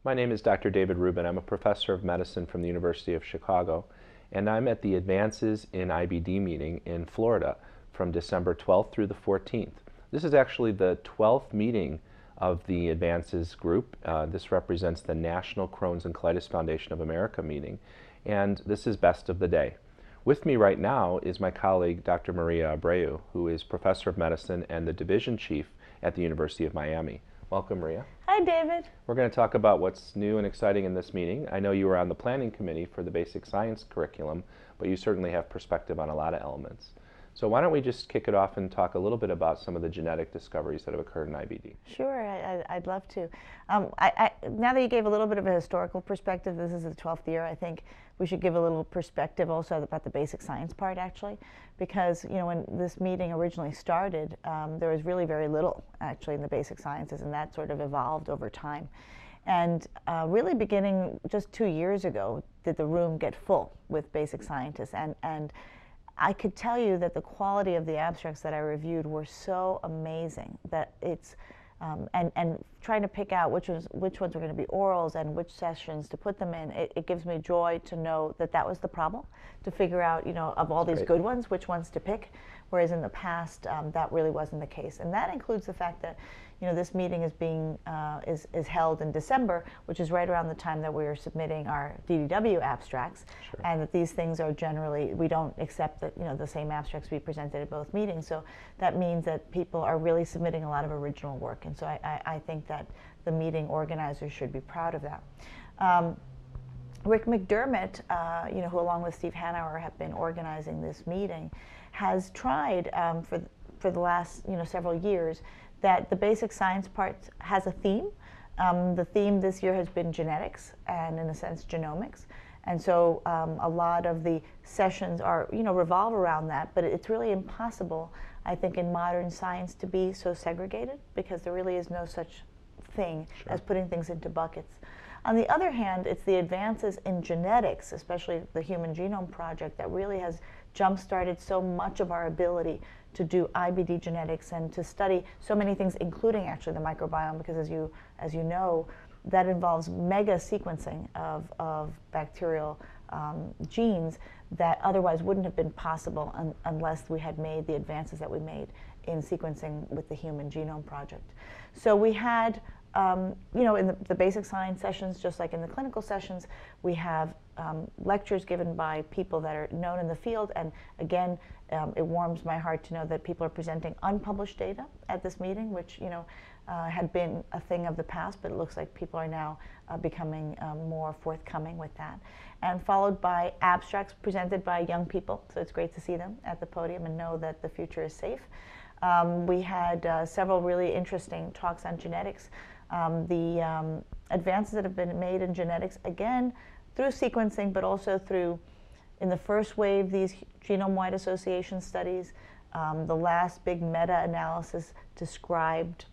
My name is Dr. David Rubin. I'm a professor of medicine from the University of Chicago, and I'm at the Advances in IBD meeting in Florida from December 12th through the 14th. This is actually the 12th meeting of the Advances group. This represents the National Crohn's and Colitis Foundation of America meeting, and this is best of the day. With me right now is my colleague, Dr. Maria Abreu, who is professor of medicine and the division chief at the University of Miami. Welcome, Maria. Hi, David. We're going to talk about what's new and exciting in this meeting. I know you were on the planning committee for the basic science curriculum, but you certainly have perspective on a lot of elements. So why don't we just kick it off and talk a little bit about some of the genetic discoveries that have occurred in IBD. Sure, I'd love to. Now that you gave a little bit of a historical perspective, this is the 12th year, I think we should give a little perspective also about the basic science part, actually, because when this meeting originally started, there was really very little actually in the basic sciences, and that sort of evolved over time. And really beginning just 2 years ago did the room get full with basic scientists, and I could tell you that the quality of the abstracts that I reviewed were so amazing that it's, and trying to pick out which ones were going to be orals and which sessions to put them in, it gives me joy to know that that was the problem, to figure out, of all these good ones, which ones to pick, whereas in the past, that really wasn't the case. And that includes the fact that, this meeting is being, is held in December, which is right around the time that we are submitting our DDW abstracts, and that these things are generally, we don't accept that, the same abstracts be presented at both meetings. So that means that people are really submitting a lot of original work. And so I think that the meeting organizers should be proud of that. Rick McDermott, who along with Steve Hanauer have been organizing this meeting, has tried for the last several years that the basic science part has a theme. The theme this year has been genetics and, in a sense, genomics. And so a lot of the sessions are, revolve around that, but it's really impossible, I think, in modern science to be so segregated, because there really is no such thing as putting things into buckets. On the other hand, it's the advances in genetics, especially the Human Genome Project, that really has jump-started so much of our ability to do IBD genetics and to study so many things, including actually the microbiome, because as you know, that involves mega sequencing of bacterial genes that otherwise wouldn't have been possible unless we had made the advances that we made in sequencing with the Human Genome Project. So we had, in the basic science sessions, just like in the clinical sessions, we have lectures given by people that are known in the field, and again, it warms my heart to know that people are presenting unpublished data at this meeting, which had been a thing of the past, but it looks like people are now becoming more forthcoming with that. And followed by abstracts presented by young people, so it's great to see them at the podium and know that the future is safe. We had several really interesting talks on genetics. The advances that have been made in genetics, again, through sequencing, but also through, in the first wave, these genome-wide association studies. The last big meta-analysis described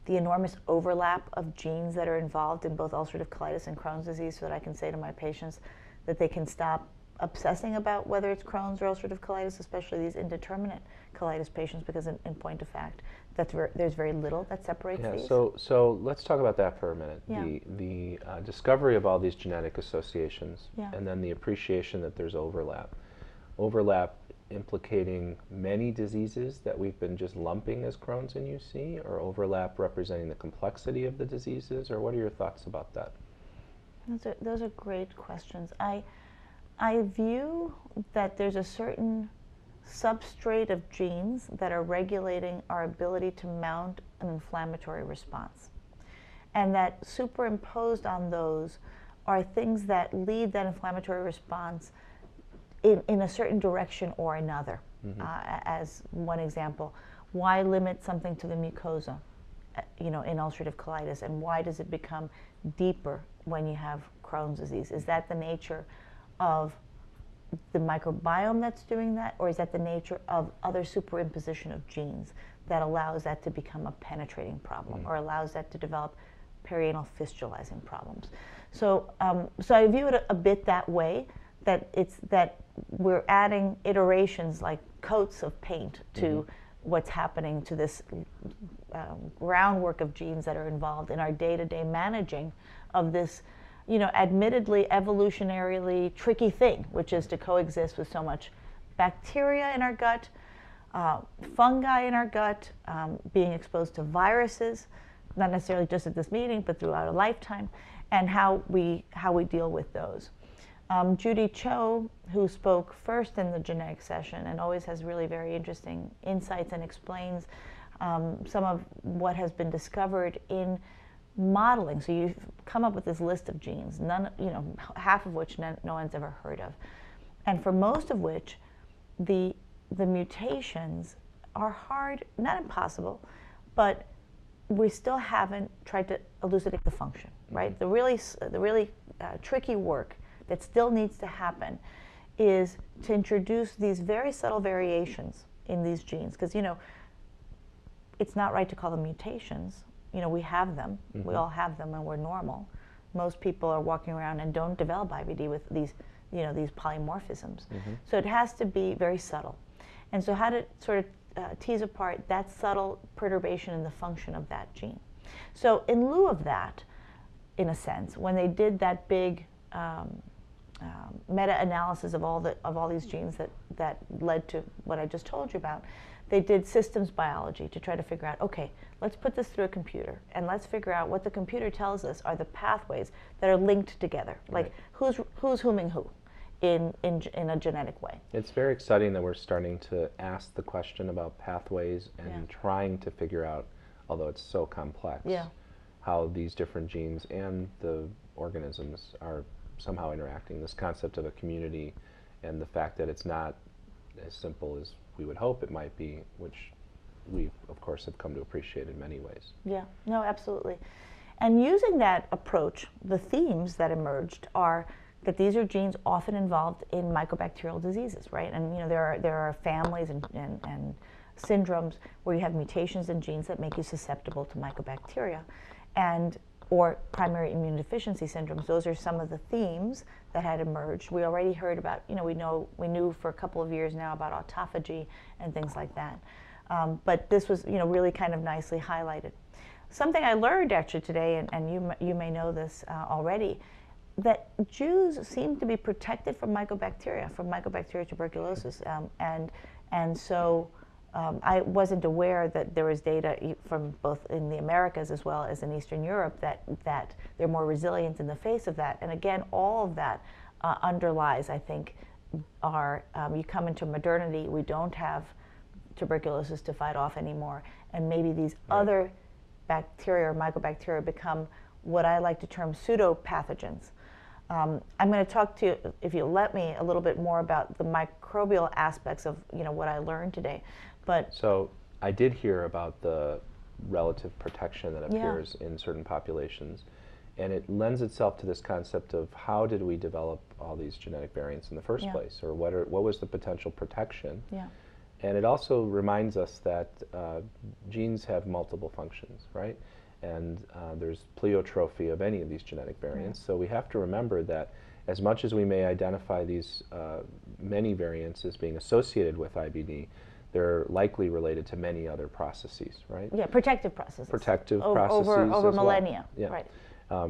the enormous overlap of genes that are involved in both ulcerative colitis and Crohn's disease, so that I can say to my patients that they can stop obsessing about whether it's Crohn's or ulcerative colitis, especially these indeterminate colitis patients, because in point of fact, there's very little that separates these. So let's talk about that for a minute. Yeah. The discovery of all these genetic associations, Yeah. and then the appreciation that there's overlap. Overlap implicating many diseases that we've been just lumping as Crohn's and UC, or overlap representing the complexity of the diseases, or what are your thoughts about that? Those are great questions. I view that there's a certain substrate of genes that are regulating our ability to mount an inflammatory response. And that superimposed on those are things that lead that inflammatory response in a certain direction or another. As one example, why limit something to the mucosa, in ulcerative colitis, and why does it become deeper when you have Crohn's disease? Is that the nature of the microbiome that's doing that, or is that the nature of other superimposition of genes that allows that to become a penetrating problem, or allows that to develop perianal fistulizing problems? So, so I view it a bit that way, that we're adding iterations like coats of paint to what's happening to this groundwork of genes that are involved in our day-to-day managing of this, admittedly evolutionarily tricky thing, which is to coexist with so much bacteria in our gut, fungi in our gut, being exposed to viruses, not necessarily just at this meeting, but throughout a lifetime, and how we deal with those. Judy Cho, who spoke first in the genetic session and always has really very interesting insights and explains some of what has been discovered in modeling. So you've come up with this list of genes, half of which no one's ever heard of, and for most of which the mutations are hard, not impossible, but we still haven't tried to elucidate the function, right? The really tricky work that still needs to happen is to introduce these very subtle variations in these genes, because it's not right to call them mutations. We have them. Mm-hmm. We all have them, and we're normal. Most people are walking around and don't develop IBD with these polymorphisms. Mm-hmm. So it has to be very subtle. And so how to sort of tease apart that subtle perturbation in the function of that gene. So in lieu of that, in a sense, when they did that big meta-analysis of all these genes that led to what I just told you about, they did systems biology to try to figure out, okay, let's put this through a computer and let's figure out what the computer tells us are the pathways that are linked together, like who's whoming who in a genetic way. It's very exciting that we're starting to ask the question about pathways and trying to figure out, although it's so complex, how these different genes and the organisms are somehow interacting. This concept of a community and the fact that it's not as simple as we would hope it might be, which we, of course, have come to appreciate in many ways. Yeah, no, absolutely. And using that approach, the themes that emerged are that these are genes often involved in mycobacterial diseases, right? And there are families and syndromes where you have mutations in genes that make you susceptible to mycobacteria, or primary immune deficiency syndromes. Those are some of the themes that had emerged. We already heard about, we knew for a couple of years now about autophagy and things like that. But this was, really kind of nicely highlighted. Something I learned actually today, and you may know this already, that Jews seem to be protected from mycobacteria tuberculosis, and so I wasn't aware that there was data from both in the Americas as well as in Eastern Europe that they're more resilient in the face of that. And again, all of that underlies, I think, you come into modernity, we don't have tuberculosis to fight off anymore, and maybe these other bacteria or mycobacteria become what I like to term pseudo-pathogens. I'm going to talk to you, if you let me, a little bit more about the microbial aspects of what I learned today. So I did hear about the relative protection that appears in certain populations, and it lends itself to this concept of how did we develop all these genetic variants in the first place, or what was the potential protection? And it also reminds us that genes have multiple functions, right? And there's pleiotrophy of any of these genetic variants. So we have to remember that as much as we may identify these many variants as being associated with IBD, they're likely related to many other processes, right? Yeah, protective processes. Processes over millennia, right.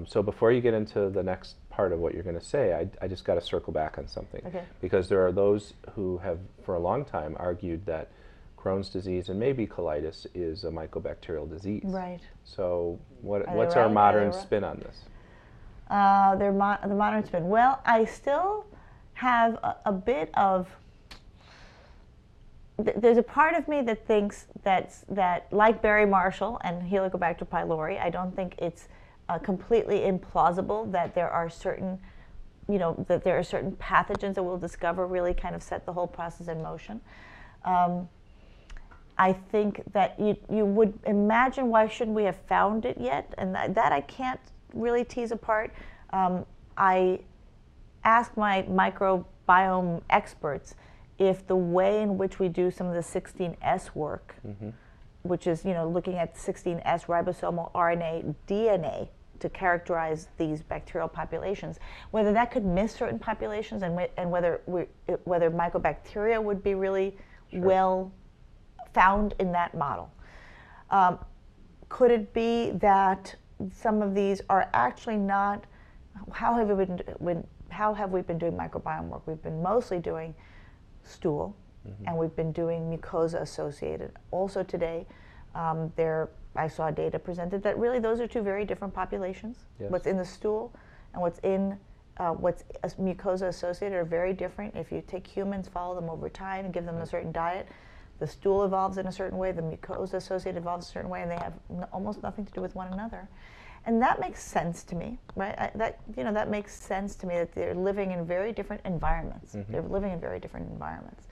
So before you get into the next part of what you're going to say, I just got to circle back on something. Because there are those who have, for a long time, argued that Crohn's disease and maybe colitis is a mycobacterial disease. Right. So what's our modern spin on this? The modern spin. Well, I still have a bit of... There's a part of me that thinks that like Barry Marshall and Helicobacter pylori, I don't think it's completely implausible that there are certain pathogens that we'll discover really kind of set the whole process in motion. I think that you would imagine, why shouldn't we have found it yet? And that I can't really tease apart. I asked my microbiome experts if the way in which we do some of the 16S work, which is looking at 16S ribosomal RNA, DNA to characterize these bacterial populations, whether that could miss certain populations and whether mycobacteria would be really well found in that model. Could it be that some of these are actually not? How have we been doing microbiome work? We've been mostly doing stool, and we've been doing mucosa associated. Also today, I saw data presented that really those are two very different populations. Yes. What's in the stool and what's mucosa associated are very different. If you take humans, follow them over time, and give them a certain diet, the stool evolves in a certain way, the mucosa associated evolves a certain way, and they have almost nothing to do with one another. And that makes sense to me, right? That makes sense to me that they're living in very different environments. They're living in very different environments.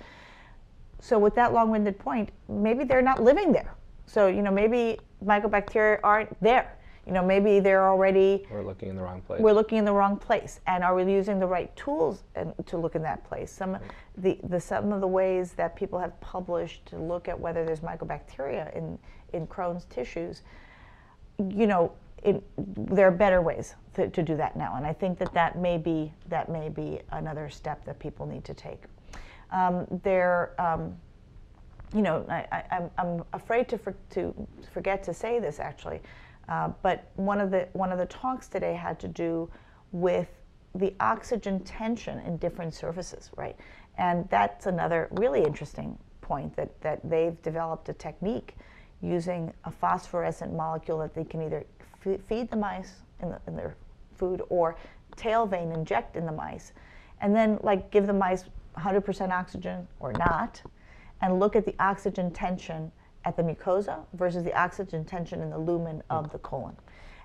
So with that long-winded point, maybe they're not living there. So, maybe mycobacteria aren't there. Maybe they're already... We're looking in the wrong place. We're looking in the wrong place. And are we using the right tools to look in that place? Some of the ways that people have published to look at whether there's mycobacteria in Crohn's tissues, there are better ways to do that now. And I think that may be another step that people need to take. I'm afraid to forget to say this actually, but one of the talks today had to do with the oxygen tension in different surfaces, right? And that's another really interesting point that they've developed a technique using a phosphorescent molecule that they can either feed the mice in their food or tail vein inject in the mice, and then give the mice 100% oxygen or not, and look at the oxygen tension at the mucosa versus the oxygen tension in the lumen of the colon.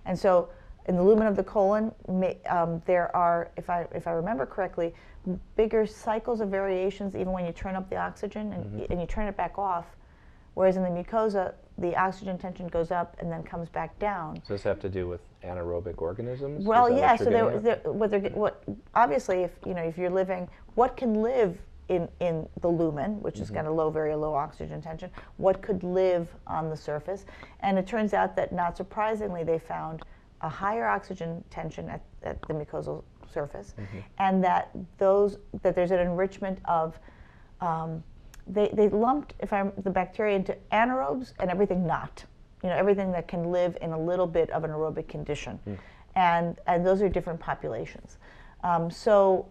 And so in the lumen of the colon, there are, if I remember correctly, bigger cycles of variations even when you turn up the oxygen and you turn it back off, whereas in the mucosa, the oxygen tension goes up and then comes back down. Does this have to do with anaerobic organisms? Well, yeah. So obviously, if you're living, what can live in the lumen, which is kind of very low oxygen tension, what could live on the surface? And it turns out that, not surprisingly, they found a higher oxygen tension at the mucosal surface, and that there's an enrichment of they lumped the bacteria into anaerobes and everything not, everything that can live in a little bit of an aerobic condition, and those are different populations. So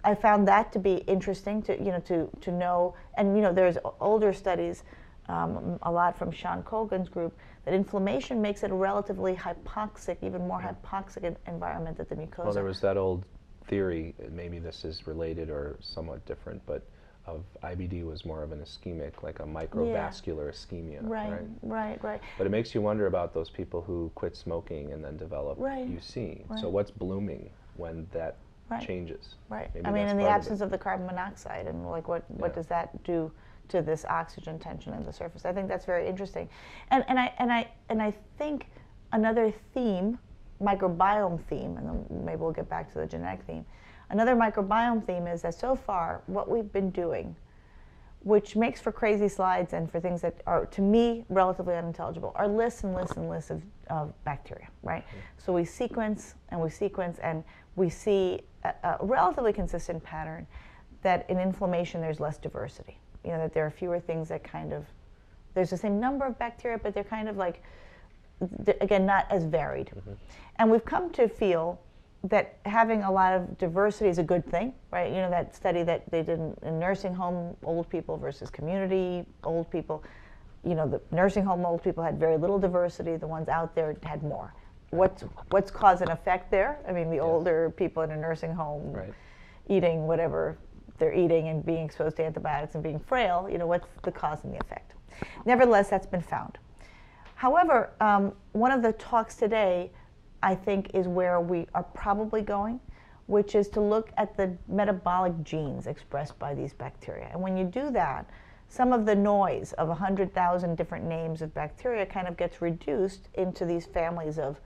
I found that to be interesting to know, and there's older studies, a lot from Sean Colgan's group, that inflammation makes it a relatively hypoxic, even more hypoxic environment at the mucosa. Well, there was that old theory, maybe this is related or somewhat different, but of IBD was more of an ischemic, like a microvascular ischemia. Right. But it makes you wonder about those people who quit smoking and then develop UC. Right. So what's blooming when that changes? Right. Maybe in the absence of the carbon monoxide, and what does that do to this oxygen tension in the surface? I think that's very interesting, and I think another theme, microbiome theme, and then maybe we'll get back to the genetic theme. Another microbiome theme is that so far what we've been doing, which makes for crazy slides and for things that are, to me, relatively unintelligible, are lists and lists and lists of bacteria, right? So we sequence and we see a relatively consistent pattern that in inflammation there's less diversity. That there are fewer things that there's the same number of bacteria, but they're kind of again, not as varied. And we've come to feel that having a lot of diversity is a good thing, right? That study that they did in nursing home old people versus community old people, the nursing home old people had very little diversity, the ones out there had more. What's cause and effect there? The older people in a nursing home eating whatever they're eating and being exposed to antibiotics and being frail, what's the cause and the effect? Nevertheless, that's been found. However, one of the talks today, I think, is where we are probably going, which is to look at the metabolic genes expressed by these bacteria. And when you do that, some of the noise of 100,000 different names of bacteria kind of gets reduced into these families of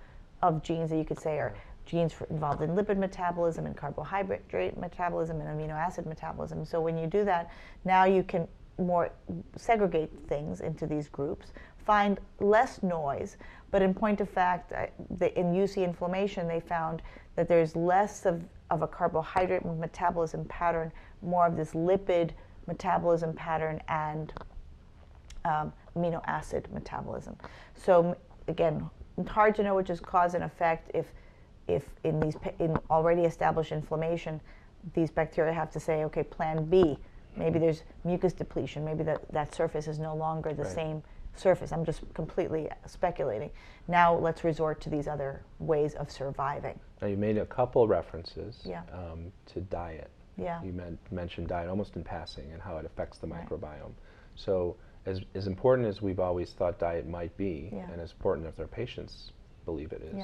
genes that you could say are genes involved in lipid metabolism and carbohydrate metabolism and amino acid metabolism. So when you do that, now you can more segregate things into these groups, find less noise, but in point of fact, in UC inflammation, they found that there's less of a carbohydrate metabolism pattern, more of this lipid metabolism pattern, and amino acid metabolism. So again, it's hard to know which is cause and effect if in already established inflammation, these bacteria have to say, okay, plan B. Maybe there's mucus depletion. Maybe that surface is no longer the same surface. I'm just completely speculating. Now let's resort to these other ways of surviving. Now you made a couple references to diet. Yeah. You mentioned diet almost in passing and how it affects the microbiome. So as important as we've always thought diet might be, and as important as our patients believe it is,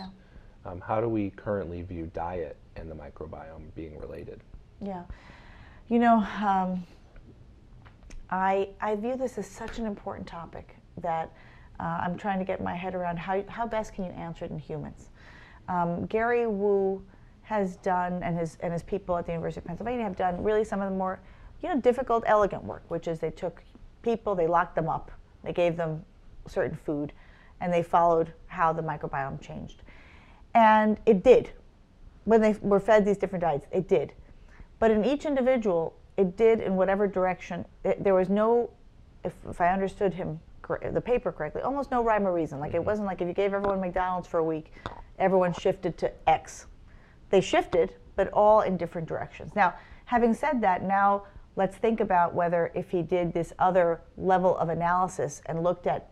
how do we currently view diet and the microbiome being related? Yeah. You know, I view this as such an important topic that I'm trying to get my head around how best can you answer it in humans. Gary Wu has done, and his people at the University of Pennsylvania have done really some of the more, difficult, elegant work, which is they took people, they locked them up, they gave them certain food, and they followed how the microbiome changed. And it did. When they were fed these different diets, it did. But in each individual, it did in whatever direction. There was no, if I understood the paper correctly, almost no rhyme or reason. Like it wasn't like if you gave everyone McDonald's for a week, everyone shifted to X. They shifted, but all in different directions. Now, having said that, now let's think about whether if he did this other level of analysis and looked at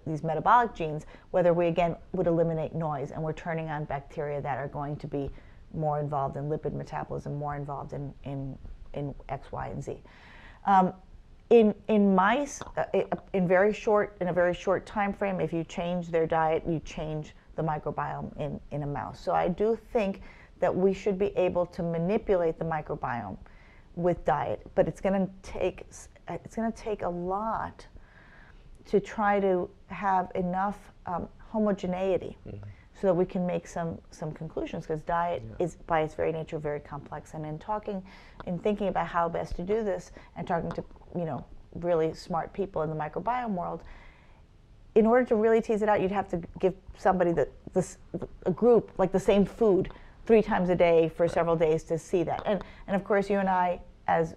these metabolic genes, whether we again would eliminate noise and we're turning on bacteria that are going to be more involved in lipid metabolism, more involved in X, Y, and Z. In mice, in a very short time frame, if you change their diet, you change the microbiome in a mouse. So I do think that we should be able to manipulate the microbiome with diet, but it's going to take a lot to try to have enough homogeneity so that we can make some conclusions, because diet is by its very nature very complex. And in thinking about how best to do this and talking to really smart people in the microbiome world, in order to really tease it out, you'd have to give somebody a group like the same food 3 times a day for several days to see that. And of course, you and I, as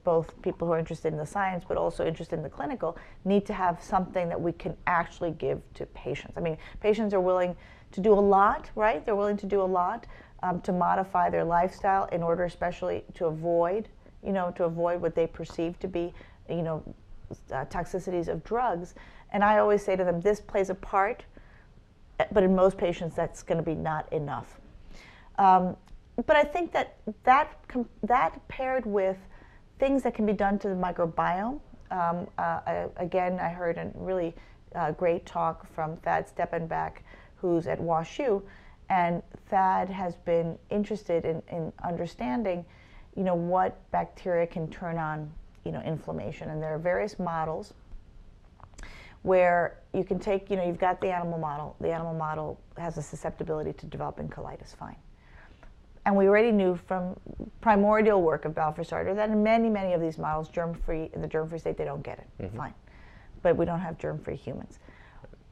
both people who are interested in the science but also interested in the clinical, need to have something that we can actually give to patients. I mean, patients are willing to do a lot, right? They're willing to do a lot to modify their lifestyle in order, especially to avoid what they perceive to be, toxicities of drugs. And I always say to them, this plays a part, but in most patients, that's going to be not enough. But I think that paired with things that can be done to the microbiome. Again, I heard a really great talk from Thad Steppenbach, who's at WashU, and Thad has been interested in understanding, what bacteria can turn on, inflammation. And there are various models where you can take, you've got the animal model. The animal model has a susceptibility to developing colitis, fine. And we already knew from primordial work of Balfour Sartre that in many, many of these models, germ-free, in the germ-free state, they don't get it, fine. But we don't have germ-free humans.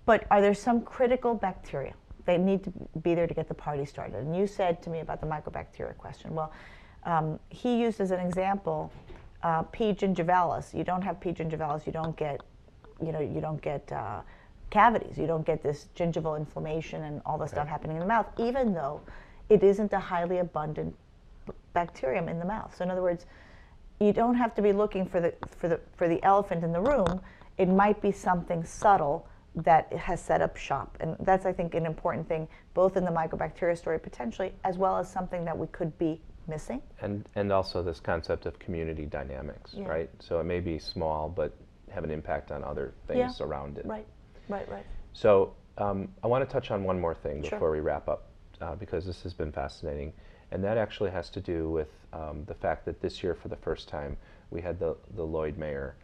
But are there some critical bacteria? They need to be there to get the party started. And you said to me about the mycobacteria question. Well, he used as an example P. gingivalis. You don't have P. gingivalis, you don't get, cavities. You don't get this gingival inflammation and all the stuff happening in the mouth, even though it isn't a highly abundant bacterium in the mouth. So in other words, you don't have to be looking for the elephant in the room. It might be something subtle that has set up shop. And that's, I think, an important thing, both in the mycobacteria story potentially, as well as something that we could be missing. And also this concept of community dynamics, right? So it may be small, but have an impact on other things around it. Right. So I want to touch on one more thing before we wrap up, because this has been fascinating. And that actually has to do with the fact that this year, for the first time, we had the Lloyd Mayer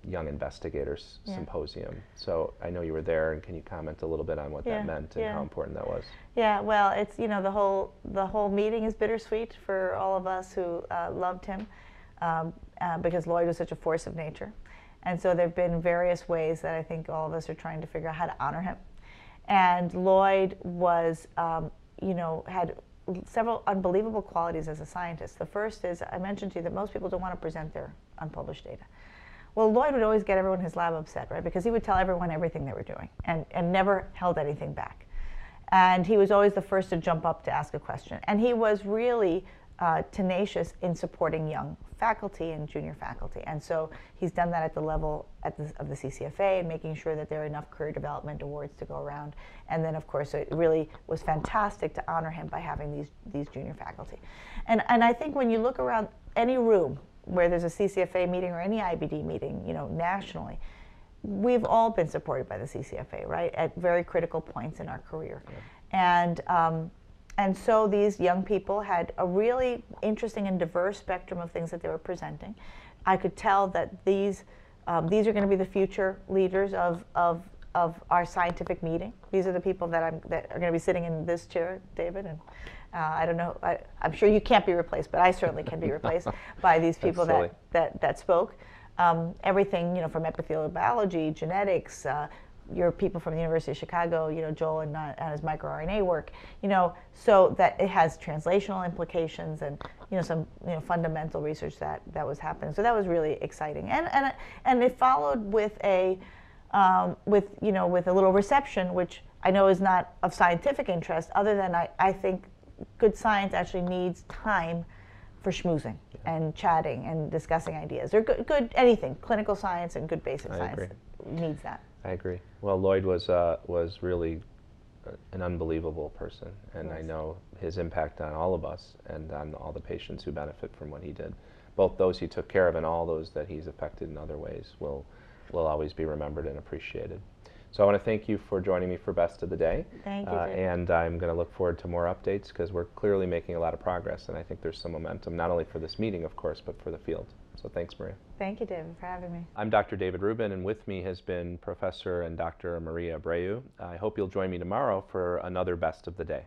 Young Investigators Symposium. So I know you were there, and can you comment a little bit on what that meant and how important that was? Yeah, well, it's, the whole meeting is bittersweet for all of us who loved him, because Lloyd was such a force of nature. And so there have been various ways that I think all of us are trying to figure out how to honor him. And Lloyd was, had several unbelievable qualities as a scientist. The first is, I mentioned to you that most people don't want to present their unpublished data. Well, Lloyd would always get everyone in his lab upset, right? Because he would tell everyone everything they were doing and never held anything back. And he was always the first to jump up to ask a question. And he was really tenacious in supporting young faculty and junior faculty. And so he's done that at the level of the CCFA and making sure that there are enough career development awards to go around. And then, of course, it really was fantastic to honor him by having these junior faculty. And I think when you look around any room where there's a CCFA meeting or any IBD meeting, nationally, we've all been supported by the CCFA, right, at very critical points in our career. Yeah. And so these young people had a really interesting and diverse spectrum of things that they were presenting. I could tell that these are going to be the future leaders of our scientific meeting. These are the people that are going to be sitting in this chair, David. And I don't know, I'm sure you can't be replaced, but I certainly can be replaced by these people that spoke. Everything, from epithelial biology, genetics, your people from the University of Chicago, Joel and his microRNA work, so that it has translational implications and, some, fundamental research that was happening. So that was really exciting. And it followed with with a little reception, which I know is not of scientific interest, other than I think good science actually needs time for schmoozing and chatting and discussing ideas, or good anything, clinical science and good basic science needs that. I agree. Well, Lloyd was really an unbelievable person, and I know his impact on all of us and on all the patients who benefit from what he did. Both those he took care of and all those that he's affected in other ways will always be remembered and appreciated. So I want to thank you for joining me for Best of the Day. Thank you. And I'm going to look forward to more updates because we're clearly making a lot of progress, and I think there's some momentum, not only for this meeting, of course, but for the field. So thanks, Maria. Thank you, David, for having me. I'm Dr. David Rubin, and with me has been Professor and Dr. Maria Abreu. I hope you'll join me tomorrow for another Best of the Day.